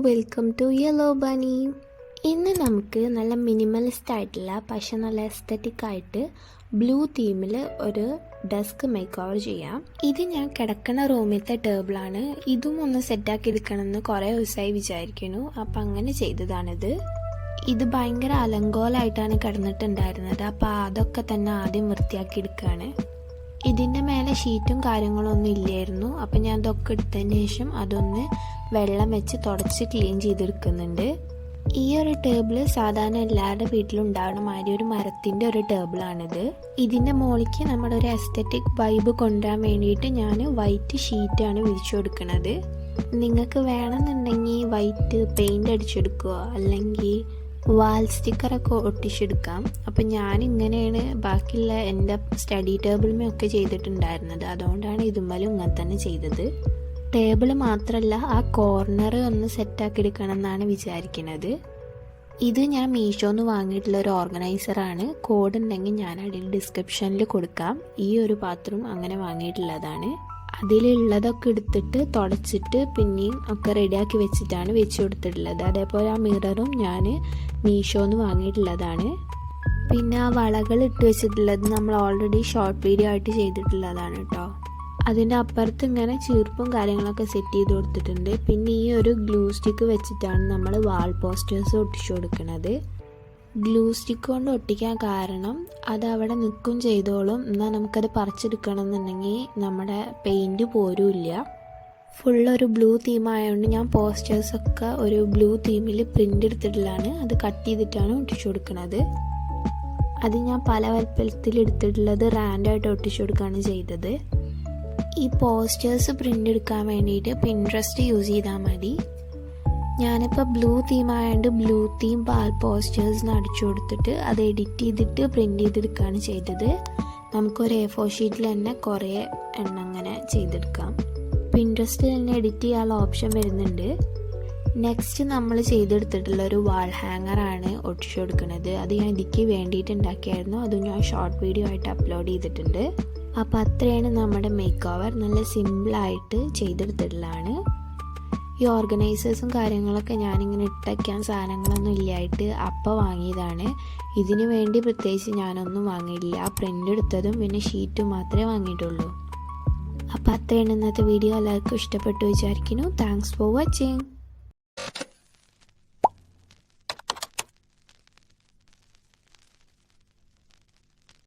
Welcome to yellow bunny. ഇന്ന് നമുക്ക് നല്ല മിനിമലിസ്റ്റ് ആയിട്ടുള്ള പക്ഷെ നല്ല എസ്തറ്റിക് ആയിട്ട് ബ്ലൂ തീമിൽ ഒരു ഡെസ്ക് മേക്ക് ഓവർ ചെയ്യാം. ഇത് ഞാൻ കിടക്കുന്ന റൂമിലത്തെ ടേബിളാണ്. ഇതും ഒന്ന് സെറ്റാക്കി എടുക്കണമെന്ന് കുറേ ദിവസമായി വിചാരിക്കുന്നു. അപ്പം അങ്ങനെ ചെയ്തതാണിത്. ഇത് ഭയങ്കര അലങ്കോലമായിട്ടാണ് കിടന്നിട്ടുണ്ടായിരുന്നത്. അപ്പോൾ അതൊക്കെ തന്നെ ആദ്യം വൃത്തിയാക്കി എടുക്കുകയാണ്. ഇതിൻ്റെ മേലെ ഷീറ്റും കാര്യങ്ങളൊന്നും ഇല്ലായിരുന്നു. അപ്പം ഞാൻ ഇതൊക്കെ എടുത്തതിന് ശേഷം അതൊന്ന് വെള്ളം വെച്ച് തുടച്ച് ക്ലീൻ ചെയ്തെടുക്കുന്നുണ്ട്. ഈ ഒരു ടേബിൾ സാധാരണ എല്ലാവരുടെ വീട്ടിലും ഉണ്ടാവുന്ന മാതിരി ഒരു മരത്തിൻ്റെ ഒരു ടേബിളാണിത്. ഇതിൻ്റെ മുകളിലേക്ക് നമ്മുടെ ഒരു എസ്തറ്റിക് വൈബ് കൊണ്ടുവരാൻ വേണ്ടിയിട്ട് ഞാൻ വൈറ്റ് ഷീറ്റാണ് വിരിച്ചു കൊടുക്കുന്നത്. നിങ്ങൾക്ക് വേണമെന്നുണ്ടെങ്കിൽ വൈറ്റ് പെയിൻ്റ് അടിച്ചെടുക്കുക, അല്ലെങ്കിൽ വാൾ സ്റ്റിക്കറൊക്കെ ഒട്ടിച്ചെടുക്കാം. അപ്പം ഞാനിങ്ങനെയാണ് ബാക്കിയുള്ള എൻ്റെ സ്റ്റഡി ടേബിളുമൊക്കെ ചെയ്തിട്ടുണ്ടായിരുന്നത്. അതുകൊണ്ടാണ് ഇതുമ്മലും ഇങ്ങനെ തന്നെ ചെയ്തത്. ടേബിൾ മാത്രമല്ല, ആ കോർണർ ഒന്ന് സെറ്റാക്കി എടുക്കണം എന്നാണ് വിചാരിക്കുന്നത്. ഇത് ഞാൻ മീഷോന്ന് വാങ്ങിയിട്ടുള്ള ഒരു ഓർഗനൈസറാണ്. കോഡ് ഉണ്ടെങ്കിൽ ഞാൻ അടിയിൽ ഡിസ്ക്രിപ്ഷനിൽ കൊടുക്കാം. ഈ ഒരു പാത്രം അങ്ങനെ വാങ്ങിയിട്ടുള്ളതാണ്. അതിലുള്ളതൊക്കെ എടുത്തിട്ട് തുടച്ചിട്ട് പിന്നെയും ഒക്കെ റെഡിയാക്കി വെച്ചിട്ടാണ് വെച്ച് കൊടുത്തിട്ടുള്ളത്. അതേപോലെ ആ മിററും ഞാൻ മീഷോന്ന് വാങ്ങിയിട്ടുള്ളതാണ്. പിന്നെ ആ വളകൾ ഇട്ട് വെച്ചിട്ടുള്ളത് നമ്മൾ ഓൾറെഡി ഷോർട്ട് വീഡിയോ ആയിട്ട് ചെയ്തിട്ടുള്ളതാണ് കേട്ടോ. അതിൻ്റെ അപ്പുറത്ത് ഇങ്ങനെ ചീർപ്പും കാര്യങ്ങളൊക്കെ സെറ്റ് ചെയ്ത് കൊടുത്തിട്ടുണ്ട്. പിന്നെ ഈ ഒരു ഗ്ലൂ സ്റ്റിക്ക് വെച്ചിട്ടാണ് നമ്മൾ വാൾ പോസ്റ്റേഴ്സ് ഒട്ടിച്ചു കൊടുക്കുന്നത്. ഗ്ലൂ സ്റ്റിക്ക് കൊണ്ട് ഒട്ടിക്കാൻ കാരണം അത് അവിടെ നിൽക്കും ചെയ്തോളും. എന്നാൽ നമുക്കത് പറിച്ചെടുക്കണം എന്നുണ്ടെങ്കിൽ നമ്മുടെ പെയിൻറ്റ് പോരുമില്ല. ഫുള്ളൊരു ബ്ലൂ തീമായതുകൊണ്ട് ഞാൻ പോസ്റ്റേഴ്സൊക്കെ ഒരു ബ്ലൂ തീമിൽ പ്രിൻ്റ് എടുത്തിട്ടുള്ളതാണ്. അത് കട്ട് ചെയ്തിട്ടാണ് ഒട്ടിച്ചു കൊടുക്കുന്നത്. അത് ഞാൻ പല വലുപ്പത്തിൽ എടുത്തിട്ടുള്ളത് റാൻഡായിട്ട് ഒട്ടിച്ചു കൊടുക്കുകയാണ് ചെയ്തത്. ഈ പോസ്റ്റേഴ്സ് പ്രിൻ്റ് എടുക്കാൻ വേണ്ടിയിട്ട് പിൻട്രസ്റ്റ് യൂസ് ചെയ്താൽ മതി. ഞാനിപ്പോൾ ബ്ലൂ തീം ആയതുകൊണ്ട് ബ്ലൂ തീം വാൾ പോസ്റ്റേഴ്സിന് അടിച്ചു കൊടുത്തിട്ട് അത് എഡിറ്റ് ചെയ്തിട്ട് പ്രിൻ്റ് ചെയ്തെടുക്കുകയാണ് ചെയ്തത്. നമുക്കൊരു A4 ഷീറ്റിൽ തന്നെ കുറേ എണ്ണം അങ്ങനെ ചെയ്തെടുക്കാം. പിൻട്രസ്റ്റിൽ തന്നെ എഡിറ്റ് ചെയ്യാനുള്ള ഓപ്ഷൻ വരുന്നുണ്ട്. നെക്സ്റ്റ് നമ്മൾ ചെയ്തെടുത്തിട്ടുള്ള ഒരു വാൾ ഹാങ്ങറാണ് ഒട്ടിച്ചു കൊടുക്കുന്നത്. അത് ഞാൻ ഇതിക്ക് വേണ്ടിയിട്ട് ഉണ്ടാക്കിയായിരുന്നു. അത് ഞാൻ ഷോർട്ട് വീഡിയോ ആയിട്ട് അപ്ലോഡ് ചെയ്തിട്ടുണ്ട്. അപ്പോൾ അത്രയാണ് നമ്മുടെ മേക്ക് ഓവർ. നല്ല സിമ്പിളായിട്ട് ചെയ്തെടുത്തിട്ടുള്ളതാണ്. ഈ ഓർഗനൈസേഴ്സും കാര്യങ്ങളൊക്കെ ഞാനിങ്ങനെ ഇട്ടയ്ക്കാൻ സാധനങ്ങളൊന്നും ഇല്ലായിട്ട് അപ്പോൾ വാങ്ങിയതാണ്. ഇതിനു വേണ്ടി പ്രത്യേകിച്ച് ഞാനൊന്നും വാങ്ങിയിട്ടില്ല. ആ പ്രിൻ്റ് എടുത്തതും പിന്നെ ഷീറ്റും മാത്രമേ വാങ്ങിയിട്ടുള്ളൂ. അപ്പോൾ അത്രയാണ് ഇന്നത്തെ വീഡിയോ. എല്ലാവർക്കും ഇഷ്ടപ്പെട്ടു വിചാരിക്കുന്നു. Thanks for watching.